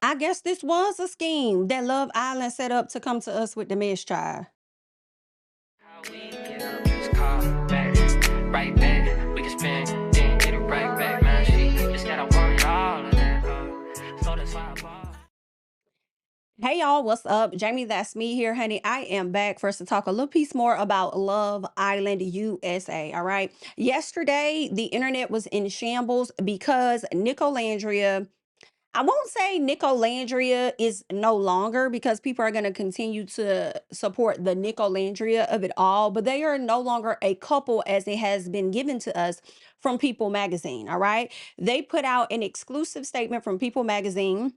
I guess this was a scheme that Love Island set up to come to us with the mess trial. How we get up, just call back, right back. We can spend, then get it right back. Man, she just gotta want all of that. So that's why I bought. Hey y'all, what's up? Jamie, that's me here, honey. I am back first to talk a little piece more about Love Island USA. All right. Yesterday, the internet was in shambles because Nicolandria, I won't say Nicolandria is no longer because people are going to continue to support the Nicolandria of it all, but they are no longer a couple as it has been given to us from People Magazine. All right. They put out an exclusive statement from People Magazine,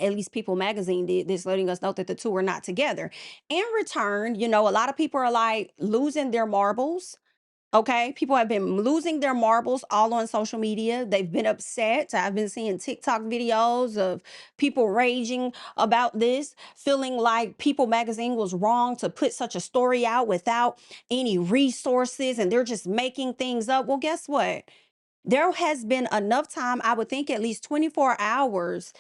at least People Magazine did this, letting us know that the two are not together. In return, a lot of people are like losing their marbles. Okay, people have been losing their marbles all on social media. They've been upset. I've been seeing TikTok videos of people raging about this, feeling like People Magazine was wrong to put such a story out without any resources and they're just making things up. Well, guess what? There has been enough time, I would think at least 24 hours,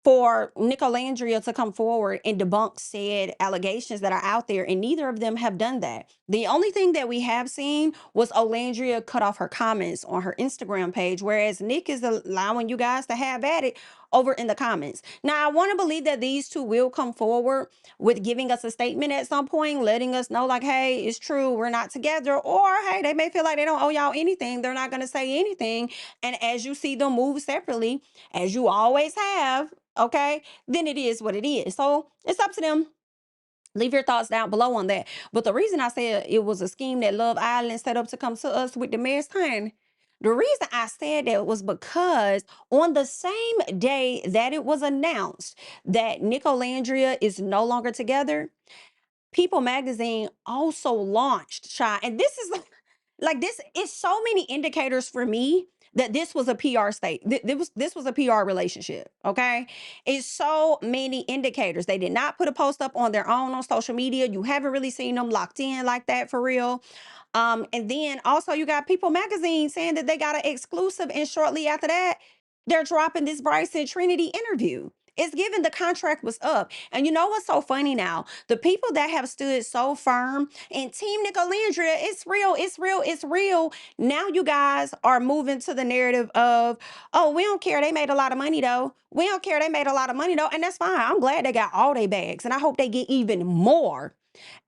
for Nicolandria to come forward and debunk said allegations that are out there, and neither of them have done that. The only thing that we have seen was Olandria cut off her comments on her Instagram page, whereas Nick is allowing you guys to have at it over in the comments. Now, I want to believe that these two will come forward with giving us a statement at some point, letting us know, like, hey, it's true, we're not together, or hey, they may feel like they don't owe y'all anything. They're not going to say anything. And as you see them move separately, as you always have, okay, then it is what it is. So it's up to them. Leave your thoughts down below on that. But the reason I said it was a scheme that Love Island set up to come to us with the mayor's time, the reason I said that was because on the same day that it was announced that Nicolandria is no longer together, People Magazine also launched Shy. And this is like this is so many indicators for me that this was a PR state. This was a PR relationship. Okay. It's so many indicators. They did not put a post up on their own on social media. You haven't really seen them locked in like that for real. And then also you got People Magazine saying that they got an exclusive, and shortly after that, they're dropping this Bryce and Trinity interview. It's given the contract was up. And you know what's so funny now? The people that have stood so firm in Team Nicolandria, it's real, it's real, it's real. Now you guys are moving to the narrative of, oh, we don't care. They made a lot of money though. We don't care. They made a lot of money though. And that's fine. I'm glad they got all their bags. And I hope they get even more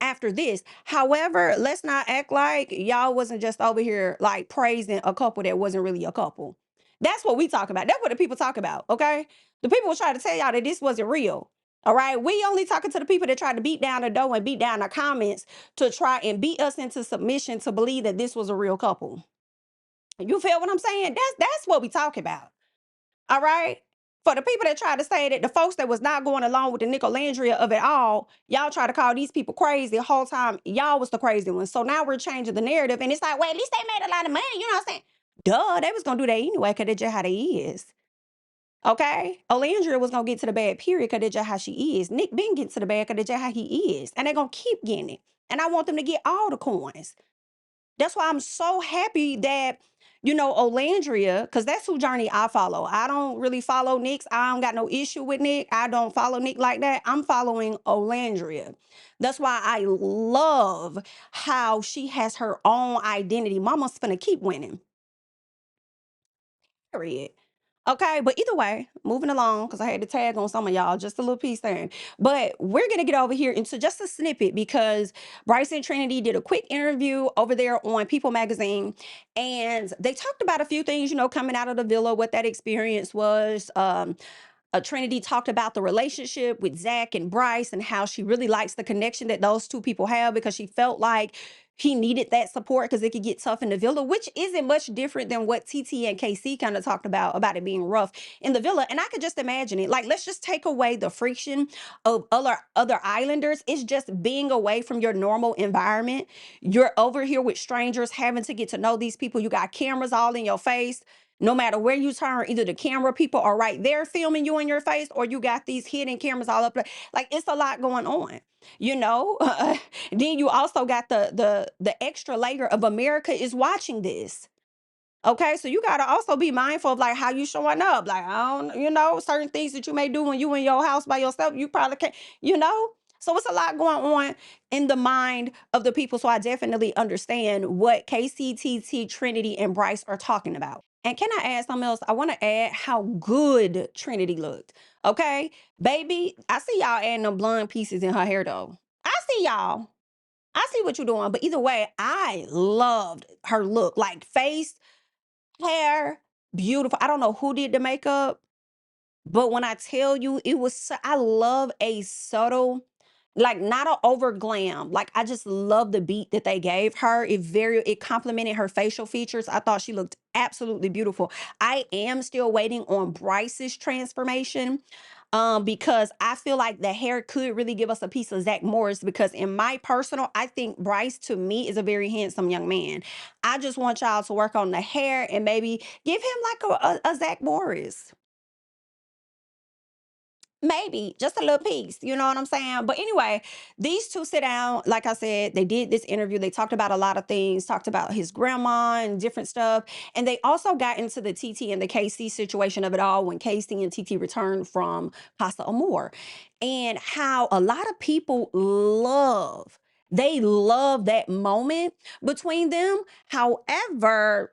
after this. However, let's not act like y'all wasn't just over here like praising a couple that wasn't really a couple. That's what we talk about. That's what the people talk about. Okay. The people will try to tell y'all that this wasn't real. All right. We only talking to the people that tried to beat down the door and beat down our comments to try and beat us into submission to believe that this was a real couple. You feel what I'm saying? That's what we talk about. All right. For the people that try to say that the folks that was not going along with the Nicolandria of it all, y'all try to call these people crazy the whole time. Y'all was the crazy ones. So now we're changing the narrative. And it's like, well, at least they made a lot of money. You know what I'm saying? Duh, they was going to do that anyway because that's just how they is. Okay? Olandria was going to get to the bad period because that's just how she is. Nick been getting to the bad because that's just how he is. And they're going to keep getting it. And I want them to get all the coins. That's why I'm so happy that, Olandria, because that's who journey I follow. I don't really follow Nick's. I don't got no issue with Nick. I don't follow Nick like that. I'm following Olandria. That's why I love how she has her own identity. Mama's finna keep winning. Period. Okay, but either way, moving along, because I had to tag on some of y'all, just a little piece there. But we're going to get over here into just a snippet because Bryce and Trinity did a quick interview over there on People Magazine. And they talked about a few things, coming out of the villa, what that experience was. Trinity talked about the relationship with Zach and Bryce and how she really likes the connection that those two people have because she felt like he needed that support because it could get tough in the villa, which isn't much different than what Titi and Casey kind of talked about it being rough in the villa. And I could just imagine it. Like, let's just take away the friction of other islanders. It's just being away from your normal environment. You're over here with strangers, having to get to know these people. You got cameras all in your face. No matter where you turn, either the camera people are right there filming you in your face, or you got these hidden cameras all up there. Like, it's a lot going on, you know. Then you also got the extra layer of America is watching this. Okay, so you gotta also be mindful of like how you showing up. Like, I don't, certain things that you may do when you in your house by yourself, you probably can't, you know? So it's a lot going on in the mind of the people. So I definitely understand what Casey, TT, Trinity, and Bryce are talking about. And can I add something else? I want to add how good Trinity looked. Okay, baby, I see y'all adding them blonde pieces in her hair though. I see y'all. I see what you're doing. But either way, I loved her look. Like face, hair, beautiful. I don't know who did the makeup, but when I tell you, it was, I love a subtle, like not an over glam. Like I just love the beat that they gave her. It complemented her facial features. I thought she looked absolutely beautiful. I am still waiting on Bryce's transformation. Because I feel like the hair could really give us a piece of Zach Morris. Because in my personal, I think Bryce to me is a very handsome young man. I just want y'all to work on the hair and maybe give him like a Zach Morris. Maybe just a little piece, you know what I'm saying? But anyway, these two sit down. Like I said, they did this interview. They talked about a lot of things, talked about his grandma and different stuff. And they also got into the TT and the KC situation of it all when Casey and TT returned from Casa Amor, and how a lot of people they love that moment between them. However,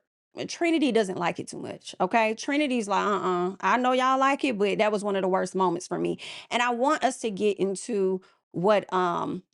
Trinity doesn't like it too much. Okay. Trinity's like, I know y'all like it, but that was one of the worst moments for me. And I want us to get into what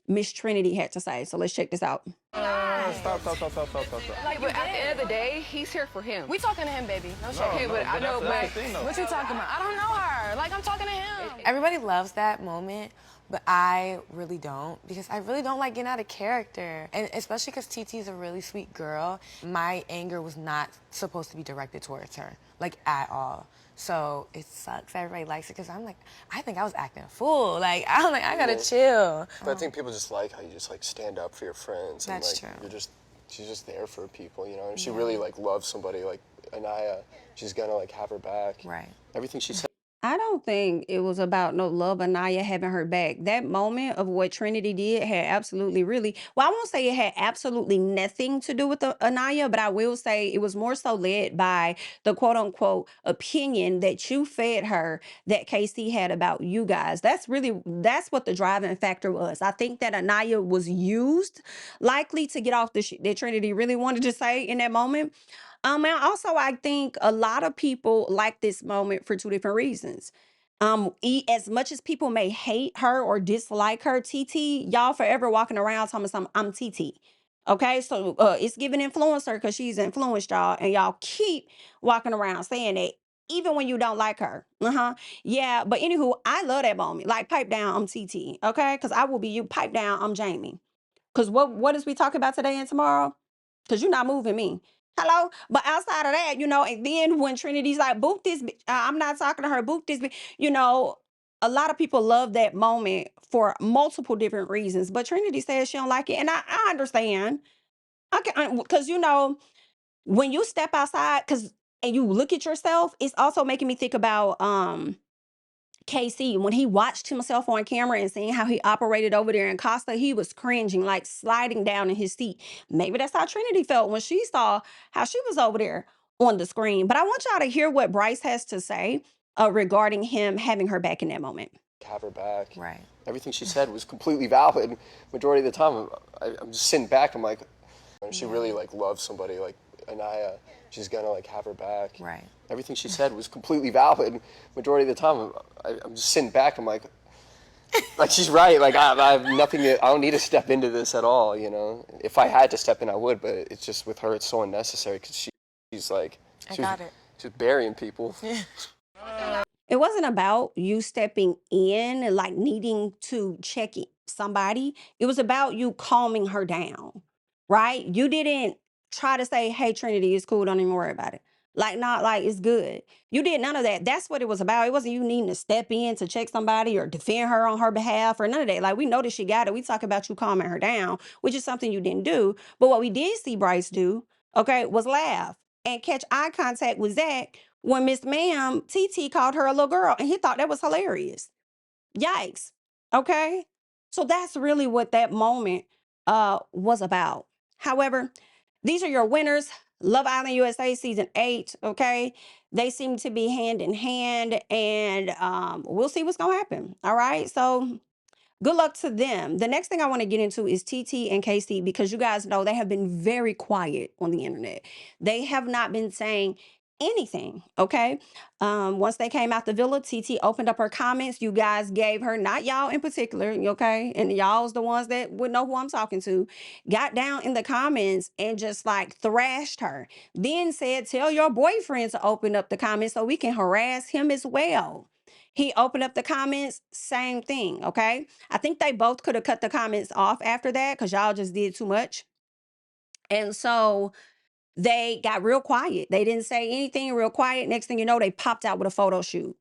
Miss Trinity had to say. So let's check this out. Stop. Like, but at the end of the day, he's here for him. We talking to him, baby. No shade. Okay, but I know, That's the thing, though. what you talking about? I don't know her. Like, I'm talking to him. Everybody loves that moment, but I really don't, because I really don't like getting out of character. And especially because TT's a really sweet girl. My anger was not supposed to be directed towards her, like at all. So it sucks everybody likes it, because I'm like, I think I was acting a fool. Like, I'm like, I gotta chill. But I think people just like how you just like stand up for your friends. And, That's like, true. She's just there for people, you know? And she really like loves somebody like Anaya. She's gonna like have her back. Right. Everything she said. I don't think it was about no love Anaya having her back. That moment of what Trinity did had absolutely really, well, I won't say it had absolutely nothing to do with the Anaya, but I will say it was more so led by the quote unquote opinion that you fed her that Casey had about you guys. That's what the driving factor was. I think that Anaya was used likely to get off the shit that Trinity really wanted to say in that moment. And also I think a lot of people like this moment for two different reasons. As much as people may hate her or dislike her, TT, y'all forever walking around telling me something, I'm TT. Okay, so it's giving influencer because she's influenced y'all, and y'all keep walking around saying that even when you don't like her. Yeah, but anywho, I love that moment. Like, pipe down, I'm TT. Okay, because I will be you. Pipe down, I'm Jamie. Because what is we talking about today and tomorrow? Because you're not moving me. Hello? But outside of that, and then when Trinity's like, boot this bitch, I'm not talking to her, boot this bitch, a lot of people love that moment for multiple different reasons. But Trinity says she don't like it. And I understand. Because, when you step outside, and you look at yourself, it's also making me think about KC, when he watched himself on camera and seeing how he operated over there in Costa, he was cringing, like sliding down in his seat. Maybe that's how Trinity felt when she saw how she was over there on the screen. But I want y'all to hear what Bryce has to say regarding him having her back in that moment. Have her back. Right. Everything she said was completely valid. Majority of the time, I'm just sitting back. I'm like, she really like loves somebody like Anaya. She's gonna like have her back. Right. Everything she said was completely valid. Majority of the time, I'm just sitting back. I'm like she's right. Like I have nothing. I don't need to step into this at all. If I had to step in, I would. But it's just with her, it's so unnecessary because she's like she's burying people. It wasn't about you stepping in and like needing to check somebody. It was about you calming her down, right? You didn't try to say, hey, Trinity, it's cool. Don't even worry about it. Like, not like it's good. You did none of that. That's what it was about. It wasn't you needing to step in to check somebody or defend her on her behalf or none of that. Like, we know that she got it. We talk about you calming her down, which is something you didn't do. But what we did see Bryce do, okay, was laugh and catch eye contact with Zach when Miss Ma'am TT called her a little girl, and he thought that was hilarious. Yikes. Okay. So that's really what that moment was about. However, these are your winners. Love Island USA season 8, okay? They seem to be hand in hand, and we'll see what's gonna happen. All right. So good luck to them. The next thing I want to get into is Titi and Casey, because you guys know they have been very quiet on the internet. They have not been saying anything, okay? Once they came out the villa, Titi opened up her comments. You guys gave her, not y'all in particular, okay? And y'all's the ones that would know who I'm talking to, got down in the comments and just like thrashed her. Then said, tell your boyfriend to open up the comments so we can harass him as well. He opened up the comments, same thing, okay? I think they both could have cut the comments off after that because y'all just did too much. And so they got real quiet. They didn't say anything, real quiet. Next thing you know, they popped out with a photo shoot.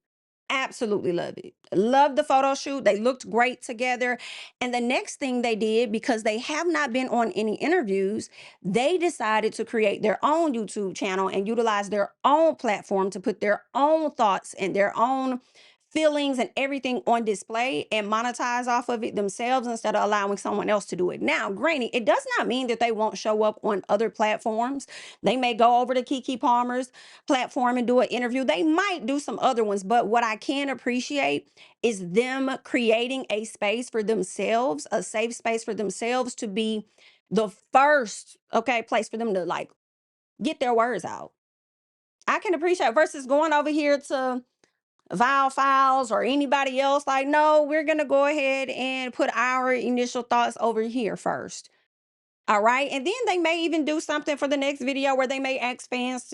Absolutely love it. Love the photo shoot. They looked great together. And the next thing they did, because they have not been on any interviews, they decided to create their own YouTube channel and utilize their own platform to put their own thoughts and their own feelings and everything on display and monetize off of it themselves instead of allowing someone else to do it. Now, granted, it does not mean that they won't show up on other platforms. They may go over to Keke Palmer's platform and do an interview. They might do some other ones, but what I can appreciate is them creating a space for themselves, a safe space for themselves to be the first, okay, place for them to like get their words out. I can appreciate versus going over here to Vile Files or anybody else. Like, no, we're gonna go ahead and put our initial thoughts over here first. All right. And then they may even do something for the next video where they may ask fans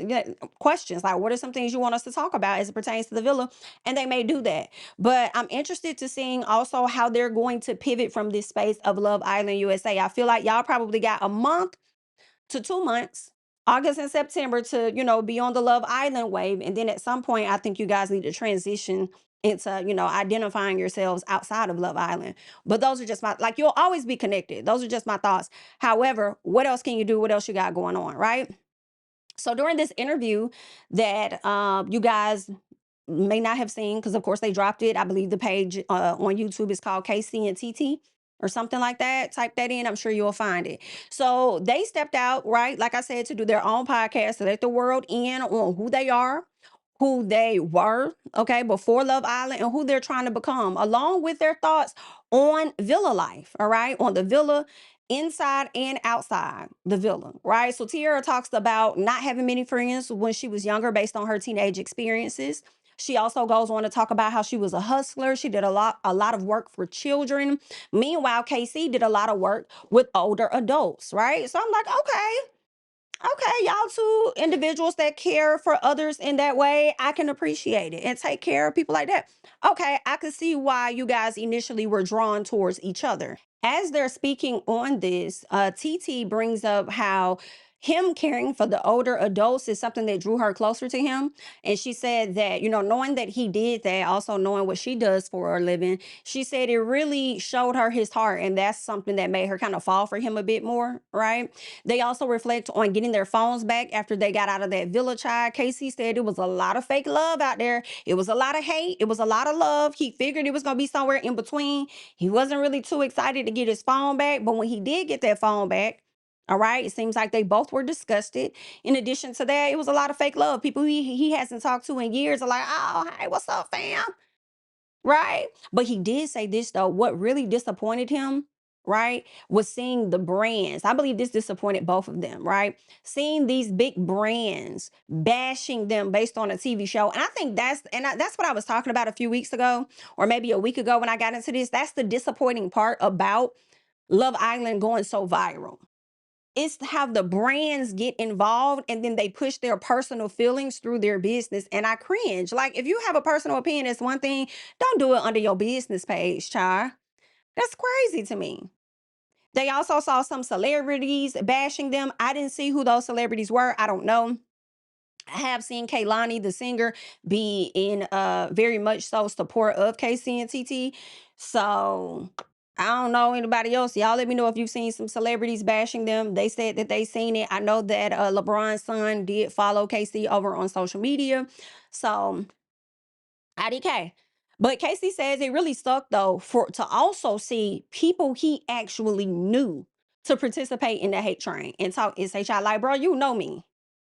questions like, what are some things you want us to talk about as it pertains to the villa? And they may do that. But I'm interested to seeing also how they're going to pivot from this space of Love Island USA. I feel like y'all probably got a month to 2 months, August and September, to, be on the Love Island wave. And then at some point, I think you guys need to transition into, identifying yourselves outside of Love Island. But those are just like, you'll always be connected. Those are just my thoughts. However, what else can you do? What else you got going on, right? So during this interview that you guys may not have seen, because of course they dropped it. I believe the page on YouTube is called Casey and TT or something like that. Type that in. I'm sure you'll find it. So they stepped out, right? Like I said, to do their own podcast to let the world in on who they are, who they were, okay, before Love Island, and who they're trying to become, along with their thoughts on villa life, all right, on the villa, inside and outside the villa, right? So Tiara talks about not having many friends when she was younger based on her teenage experiences. She also goes on to talk about how she was a hustler. She did a lot of work for children. Meanwhile, Casey did a lot of work with older adults, right? So I'm like, okay, y'all two individuals that care for others in that way, I can appreciate it and take care of people like that. Okay, I can see why you guys initially were drawn towards each other. As they're speaking on this, TT brings up how him caring for the older adults is something that drew her closer to him. And she said that, knowing that he did that, also knowing what she does for a living, she said it really showed her his heart. And that's something that made her kind of fall for him a bit more, right? They also reflect on getting their phones back after they got out of that villa child. Casey said it was a lot of fake love out there. It was a lot of hate. It was a lot of love. He figured it was going to be somewhere in between. He wasn't really too excited to get his phone back. But when he did get that phone back, all right, it seems like they both were disgusted. In addition to that, it was a lot of fake love. People he hasn't talked to in years are like, oh, hey, what's up, fam? Right? But he did say this, though. What really disappointed him, right, was seeing the brands. I believe this disappointed both of them, right? Seeing these big brands bashing them based on a TV show. And I think that's what I was talking about a few weeks ago, or maybe a week ago when I got into this. That's the disappointing part about Love Island going so viral. It's how the brands get involved and then they push their personal feelings through their business. And I cringe. Like, if you have a personal opinion, it's one thing. Don't do it under your business page, child. That's crazy to me. They also saw some celebrities bashing them. I didn't see who those celebrities were. I don't know. I have seen Kaylani, the singer, be in very much so support of Casey and TT. So I don't know anybody else. Y'all let me know if you've seen some celebrities bashing them. They said that they seen it. I know that LeBron's son did follow Casey over on social media. So IDK. But Casey says it really sucked though to also see people he actually knew to participate in the hate train and talk SHI like, bro, you know me.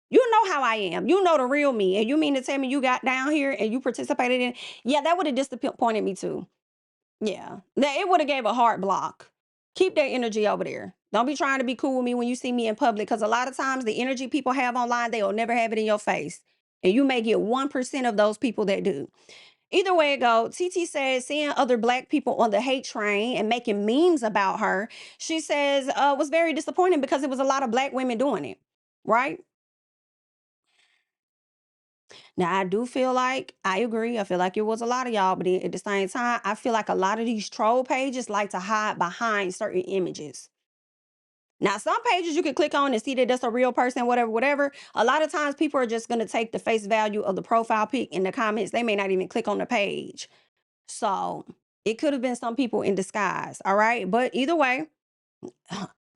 You know how I am. You know the real me. And you mean to tell me you got down here and you participated in? Yeah, that would have disappointed me too. Yeah. That it would have gave a hard block. Keep that energy over there. Don't be trying to be cool with me when you see me in public, because a lot of times the energy people have online, they'll never have it in your face. And you may get 1% of those people that do. Either way it go, TT says seeing other black people on the hate train and making memes about her, she says was very disappointing because it was a lot of black women doing it, right? Now, I do feel like, I agree, I feel like it was a lot of y'all, but at the same time, I feel like a lot of these troll pages like to hide behind certain images. Now, some pages you can click on and see that that's a real person, whatever, whatever. A lot of times people are just going to take the face value of the profile pic in the comments. They may not even click on the page. So it could have been some people in disguise. All right. But either way,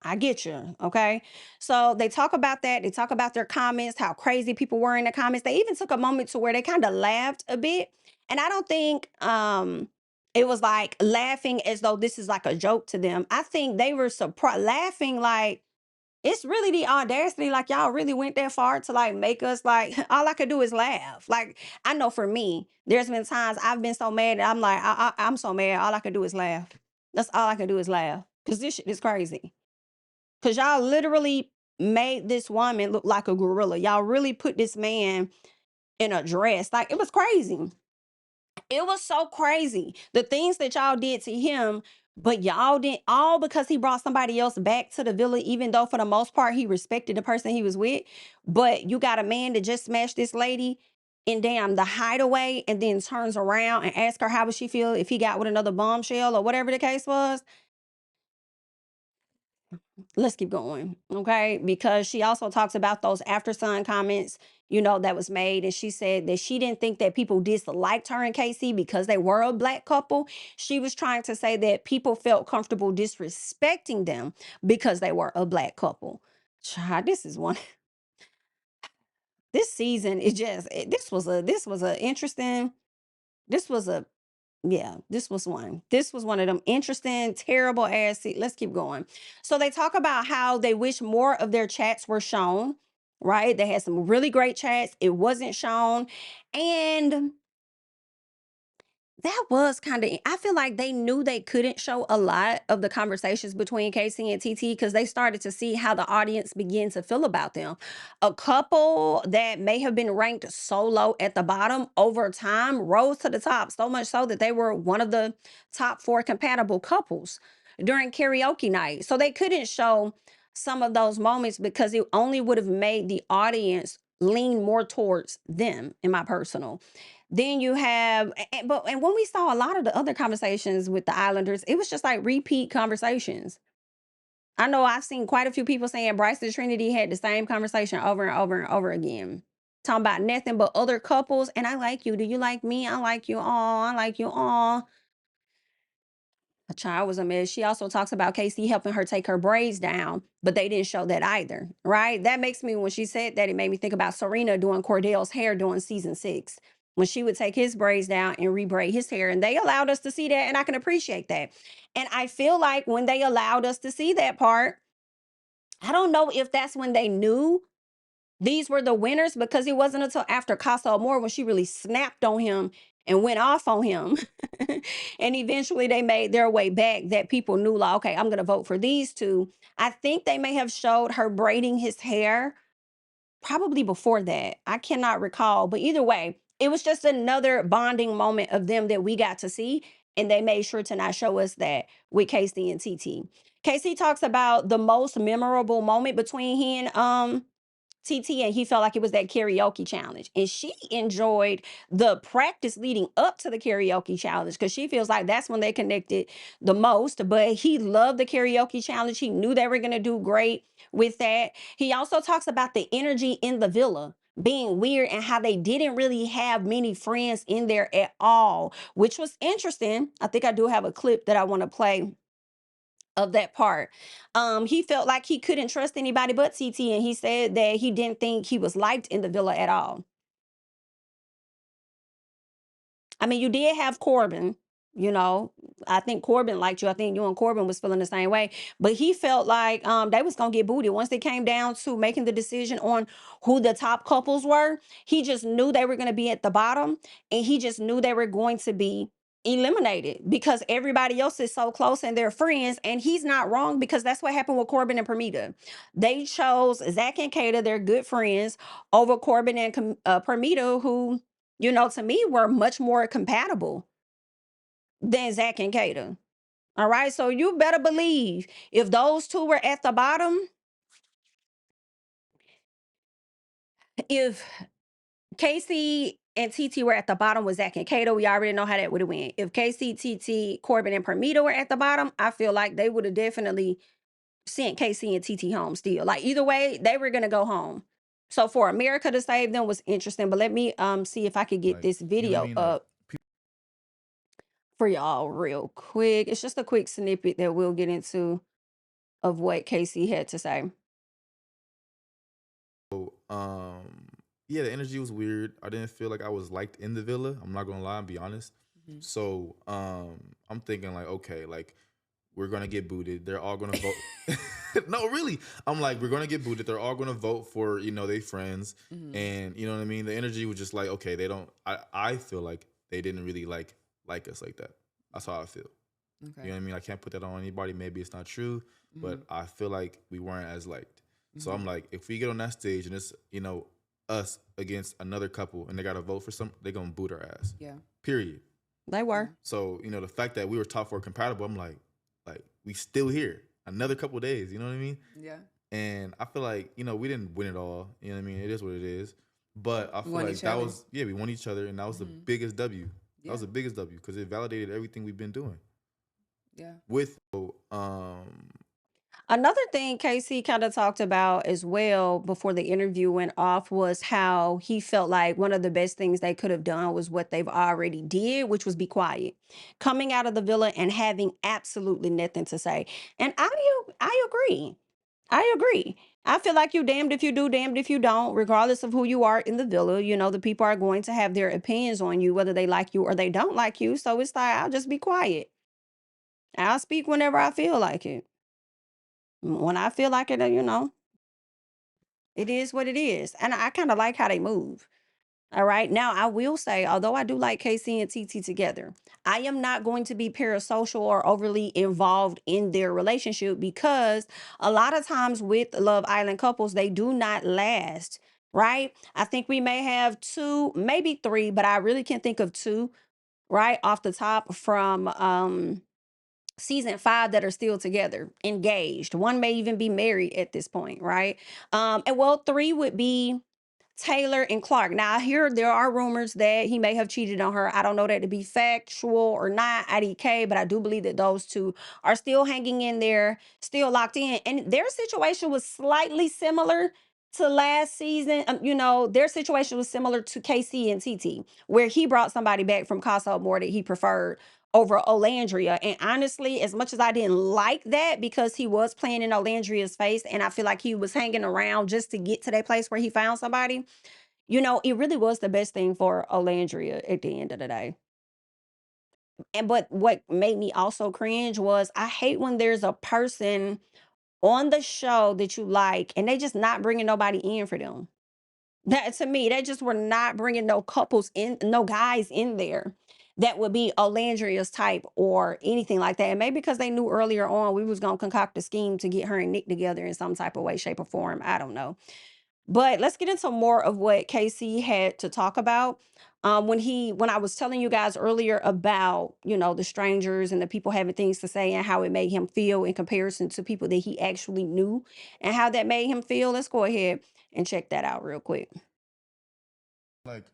I get you. Okay. So they talk about that. They talk about their comments, how crazy people were in the comments. They even took a moment to where they kind of laughed a bit. And I don't think it was like laughing as though this is like a joke to them. I think they were surprised, laughing like, it's really the audacity, like y'all really went that far to like make us like, all I could do is laugh. Like, I know for me, there's been times I've been so mad that I'm like, I'm so mad, all I could do is laugh. That's all I can do is laugh. Cause this shit is crazy. Cause y'all literally made this woman look like a gorilla. Y'all really put this man in a dress. Like, it was crazy. It was so crazy. The things that y'all did to him, but y'all didn't, all because he brought somebody else back to the villa, even though for the most part he respected the person he was with. But you got a man that just smashed this lady in damn the hideaway and then turns around and asks her how would she feel if he got with another bombshell or whatever the case was. Let's keep going, okay? Because she also talks about those after sun comments, that was made. And she said that she didn't think that people disliked her and Casey because they were a black couple. She was trying to say that people felt comfortable disrespecting them because they were a black couple. Child, this is one. This season, this was a interesting, this was a yeah, this was one. This was one of them interesting, terrible ass. Let's keep going. So they talk about how they wish more of their chats were shown, right? They had some really great chats. It wasn't shown. And that was kind of, I feel like they knew they couldn't show a lot of the conversations between Casey and TT because they started to see how the audience began to feel about them. A couple that may have been ranked so low at the bottom over time rose to the top, so much so that they were one of the top 4 compatible couples during karaoke night. So they couldn't show some of those moments because it only would have made the audience lean more towards them, in my personal. Then you have, and when we saw a lot of the other conversations with the Islanders, it was just like repeat conversations. I know I've seen quite a few people saying Bryce and Trinity had the same conversation over and over and over again. Talking about nothing but other couples. And I like you. Do you like me? I like you all. I like you all. A child was a mess. She also talks about Casey helping her take her braids down, but they didn't show that either, right? That makes me, when she said that, it made me think about Serena doing Cordell's hair during season 6, when she would take his braids down and rebraid his hair. And they allowed us to see that, and I can appreciate that. And I feel like when they allowed us to see that part, I don't know if that's when they knew these were the winners, because it wasn't until after Casa Amor when she really snapped on him and went off on him. And eventually they made their way back that people knew, like, okay, I'm going to vote for these two. I think they may have showed her braiding his hair probably before that. I cannot recall. But either way, it was just another bonding moment of them that we got to see. And they made sure to not show us that with Casey and TT. Casey talks about the most memorable moment between he and TT, and he felt like it was that karaoke challenge. And she enjoyed the practice leading up to the karaoke challenge because she feels like that's when they connected the most. But he loved the karaoke challenge. He knew they were going to do great with that. He also talks about the energy in the villa being weird and how they didn't really have many friends in there at all, which was interesting. I think I do have a clip that I want to play of that part. He felt like he couldn't trust anybody but TT, and he said that he didn't think he was liked in the villa at all. I mean, you did have Corbin, I think Corbin liked you. I think you and Corbin was feeling the same way. But he felt like they was gonna get booted once they came down to making the decision on who the top couples were. He just knew they were gonna be at the bottom, and he just knew they were going to be eliminated because everybody else is so close and they're friends. And he's not wrong, because that's what happened with Corbin and Permita. They chose Zach and Kata, they're good friends, over Corbin and Permita, who, you know, to me were much more compatible than Zach and Kata. All right. So you better believe if those two were at the bottom, if Casey and TT were at the bottom with Zach and Kato, we already know how that would have went. If Casey, TT, Corbin, and Permita were at the bottom, I feel like they would have definitely sent Casey and TT home still. Like either way, they were gonna go home. So for America to save them was interesting. But let me see if I could get Like, this you know what I video mean? Like, up for y'all real quick. It's just a quick snippet that we'll get into of what Casey had to say. So, yeah, the energy was weird. I didn't feel like I was liked in the villa. I'm not gonna lie and be honest. So, I'm thinking like, okay, like we're gonna get booted. They're all gonna vote. No, really. I'm like, we're gonna get booted. They're all gonna vote for, you know, they friends, and you know what I mean. The energy was just like, okay, they don't. I feel like they didn't really like us like that. That's how I feel. Okay. You know what I mean? I can't put that on anybody. Maybe it's not true, but I feel like we weren't as liked. So I'm like, if we get on that stage and it's, you know, us against another couple and they got to vote for some, they're going to boot our ass. Yeah. Period. They were. So, you know, the fact that we were top 4 compatible, I'm like we still here another couple of days, you know what I mean? Yeah. And I feel like, you know, we didn't win it all. You know what I mean? It is what it is. But I feel won like each that other. was, yeah, we won each other, and that was the biggest W. That was the biggest W because it validated everything we've been doing. Yeah. With, Another thing Casey kind of talked about as well before the interview went off was how he felt like one of the best things they could have done was what they've already did, which was be quiet. Coming out of the villa and having absolutely nothing to say. And I agree. I agree. I feel like you damned if you do, damned if you don't, regardless of who you are in the villa. You know, the people are going to have their opinions on you, whether they like you or they don't like you. So it's like, I'll just be quiet. I'll speak whenever I feel like it. When I feel like it, you know, it is what it is. And I kind of like how they move. All right. Now, I will say, although I do like Casey and TT together, I am not going to be parasocial or overly involved in their relationship, because a lot of times with Love Island couples, they do not last. Right. I think we may have 2, maybe 3, but I really can think of 2 right off the top from season 5 that are still together, engaged. One may even be married at this point, right? And well, 3 would be Taylor and Clark. Now, I hear there are rumors that he may have cheated on her. I don't know that to be factual or not, IDK, but I do believe that those 2 are still hanging in there, still locked in. And their situation was slightly similar to last season. You know, their situation was similar to KC and TT, where he brought somebody back from Cashapp more that he preferred over Olandria. And honestly, as much as I didn't like that, because he was playing in Olandria's face and I feel like he was hanging around just to get to that place where he found somebody, you know, it really was the best thing for Olandria at the end of the day. And but what made me also cringe was I hate when there's a person on the show that you like and they just not bringing nobody in for them. That, to me, they just were not bringing no couples in, no guys in there that would be Olandria's type or anything like that. And maybe because they knew earlier on we was gonna concoct a scheme to get her and Nick together in some type of way, shape, or form. I don't know. But let's get into more of what Casey had to talk about. When I was telling you guys earlier about, you know, the strangers and the people having things to say and how it made him feel in comparison to people that he actually knew and how that made him feel, let's go ahead and check that out real quick. like,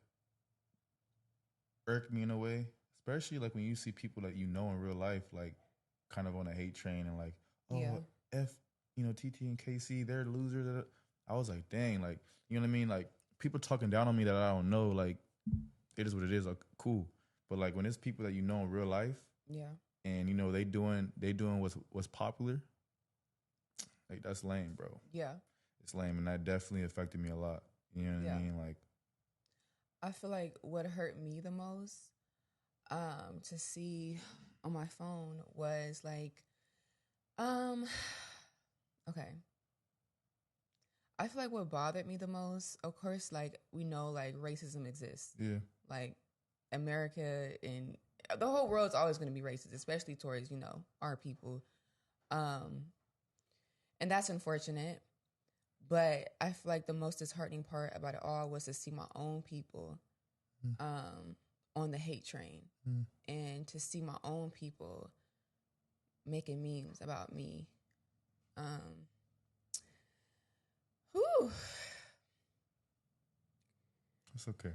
irk me in a way, especially like when you see people that you know in real life, like kind of on a hate train and like, oh, Yeah. F, you know, TT and Casey, they're losers. I was like, dang, like, you know what I mean? Like, people talking down on me that I don't know, like, it is what it is, like, cool. But like when it's people that you know in real life, Yeah. and you know they doing what's popular, like that's lame, bro. Yeah. It's lame, and that definitely affected me a lot. You know what I mean? Like, I feel like what hurt me the most, to see on my phone was like, okay. I feel like what bothered me the most, of course, like we know like racism exists. Yeah. Like America and the whole world's always going to be racist, especially towards, you know, our people. And that's unfortunate. But I feel like the most disheartening part about it all was to see my own people on the hate train and to see my own people making memes about me. Whew. It's okay.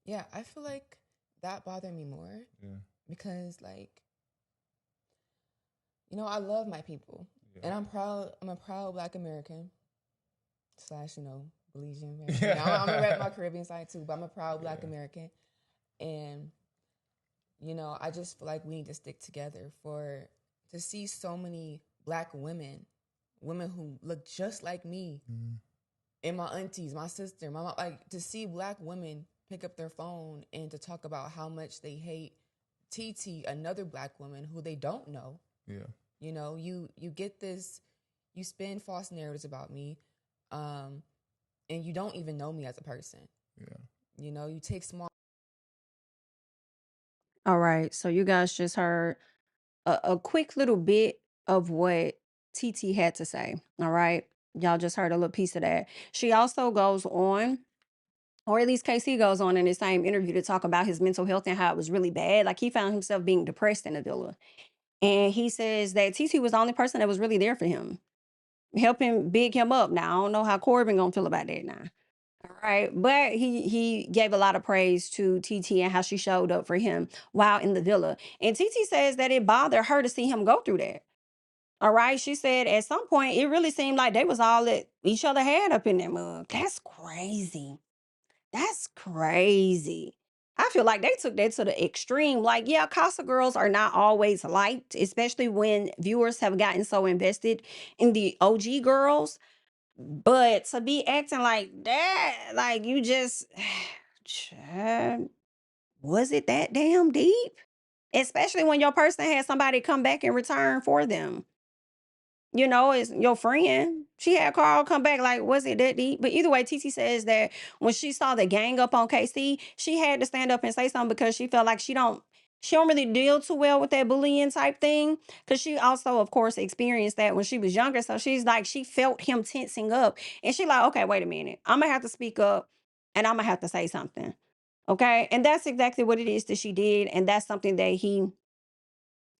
Yeah, I feel like that bothered me more. Yeah. Because like, you know, I love my people. Yeah. And I'm a proud Black American / you know, Belizean. You know, I'm gonna rep my Caribbean side too, but I'm a proud Black American. And, you know, I just feel like we need to stick together to see so many Black women who look just like me, and my aunties, my sister, my mom, like to see Black women pick up their phone and to talk about how much they hate Titi, another Black woman who they don't know. Yeah. You know, you get this, you spin false narratives about me, and you don't even know me as a person. Yeah. You know, you take small. All right. So you guys just heard a quick little bit of what TT had to say. All right. Y'all just heard a little piece of that. She also goes on, or at least Casey goes on in the same interview to talk about his mental health and how it was really bad. Like he found himself being depressed in the villa. And he says that TT was the only person that was really there for him, helping big him up. Now, I don't know how Corbin gonna feel about that now. All right. But he gave a lot of praise to TT and how she showed up for him while in the villa. And TT says that it bothered her to see him go through that. All right. She said at some point it really seemed like they was all that each other had up in that mug. That's crazy. That's crazy. I feel like they took that to the extreme. Like, yeah, Casa girls are not always liked, especially when viewers have gotten so invested in the OG girls. But to be acting like that, like you just, Chad, was it that damn deep? Especially when your person had somebody come back in return for them. You know, it's your friend. She had Carl come back like, was it that deep? But either way, TT says that when she saw the gang up on KC, she had to stand up and say something because she felt like she don't really deal too well with that bullying type thing. Because she also, of course, experienced that when she was younger. So she's like, she felt him tensing up. And she like, okay, wait a minute. I'm going to have to speak up and I'm going to have to say something. Okay. And that's exactly what it is that she did. And that's something that he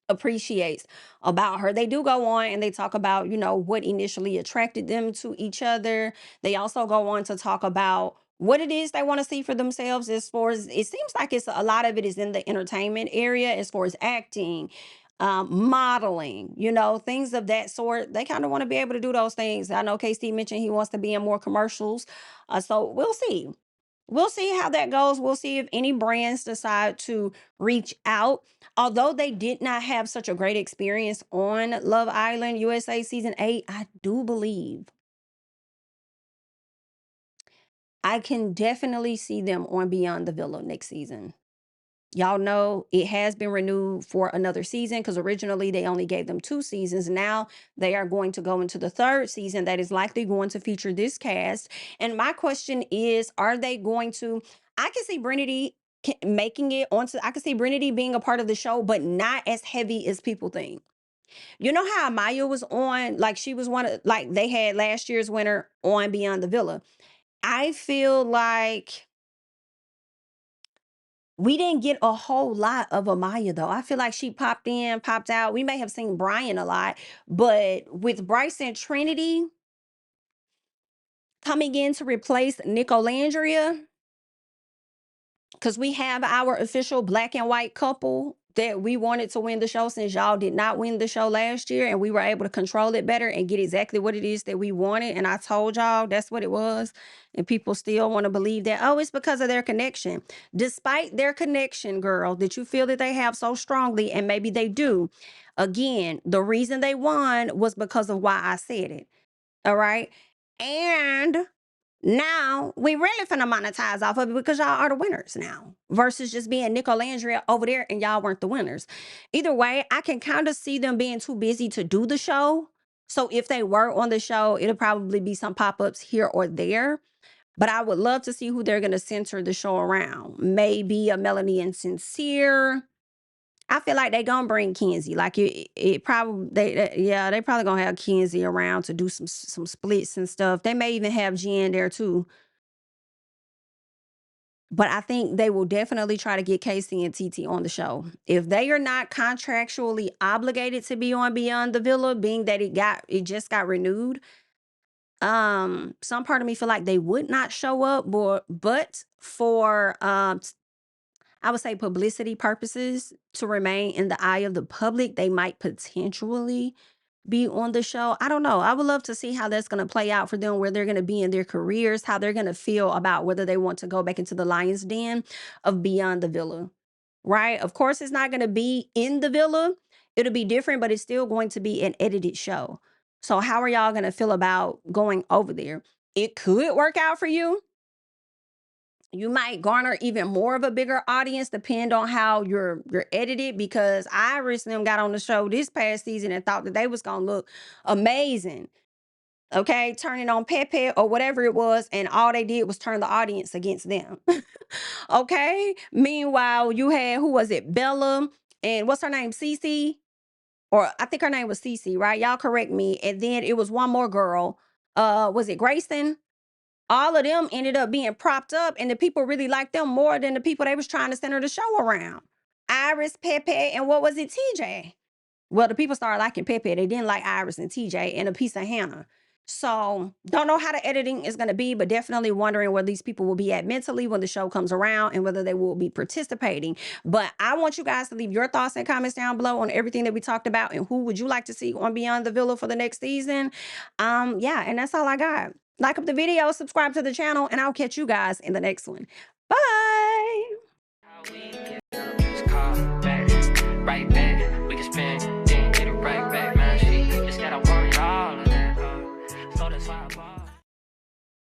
appreciates about her. They do go on and they talk about, you know, what initially attracted them to each other. They also go on to talk about what it is they want to see for themselves as far as it seems like it's a lot of it is in the entertainment area as far as acting, modeling, you know, things of that sort. They kind of want to be able to do those things. I know KC mentioned he wants to be in more commercials. So we'll see. We'll see how that goes. We'll see if any brands decide to reach out. Although they did not have such a great experience on Love Island USA season 8, I do believe I can definitely see them on Beyond the Villa next season. Y'all know it has been renewed for another season because originally they only gave them 2 seasons. Now they are going to go into the 3rd season that is likely going to feature this cast. And my question is, are they going to, I can see BrinIty making it onto, I can see BrinIty being a part of the show, but not as heavy as people think. You know how Maya was on, like she was one of, like they had last year's winner on Beyond the Villa. I feel like we didn't get a whole lot of Amaya though. I feel like she popped in, popped out. We may have seen Brian a lot, but with Bryce and Trinity coming in to replace Nicolandria, because we have our official black and white couple that we wanted to win the show since y'all did not win the show last year, and we were able to control it better and get exactly what it is that we wanted. And I told y'all that's what it was. And people still want to believe that, oh, it's because of their connection. Despite their connection, girl, that you feel that they have so strongly, and maybe they do. Again, the reason they won was because of why I said it. All right. And Now we really finna monetize off of it because y'all are the winners now versus just being Nicolandria over there and y'all weren't the winners. Either way, I can kind of see them being too busy to do the show. So if they were on the show, it'll probably be some pop-ups here or there. But I would love to see who they're going to center the show around. Maybe a Melanie and Sincere. I feel like they gonna bring Kenzie. Like it probably they probably gonna have Kenzie around to do some splits and stuff. They may even have Jen there too. But I think they will definitely try to get Casey and Titi on the show. If they are not contractually obligated to be on Beyond the Villa, being that it just got renewed, some part of me feel like they would not show up, but for I would say publicity purposes to remain in the eye of the public, they might potentially be on the show. I don't know. I would love to see how that's going to play out for them, where they're going to be in their careers, how they're going to feel about whether they want to go back into the lion's den of Beyond the Villa, right? Of course, it's not going to be in the villa. It'll be different, but it's still going to be an edited show. So how are y'all going to feel about going over there? It could work out for you. You might garner even more of a bigger audience, depend on how you're edited, because Iris and them got on the show this past season and thought that they was gonna look amazing. Okay, turning on Pepe or whatever it was, and all they did was turn the audience against them. Okay. Meanwhile, you had, who was it? Bella and what's her name? Cece? Or I think her name was Cece, right? Y'all correct me. And then it was one more girl. Was it Grayson? All of them ended up being propped up, and the people really liked them more than the people they was trying to center the show around. Iris, Pepe, and what was it, TJ? Well, the people started liking Pepe. They didn't like Iris and TJ and a piece of Hannah. So don't know how the editing is going to be, but definitely wondering where these people will be at mentally when the show comes around and whether they will be participating. But I want you guys to leave your thoughts and comments down below on everything that we talked about and who would you like to see on Beyond the Villa for the next season. Yeah, and that's all I got. Like up the video, subscribe to the channel, and I'll catch you guys in the next one. Bye.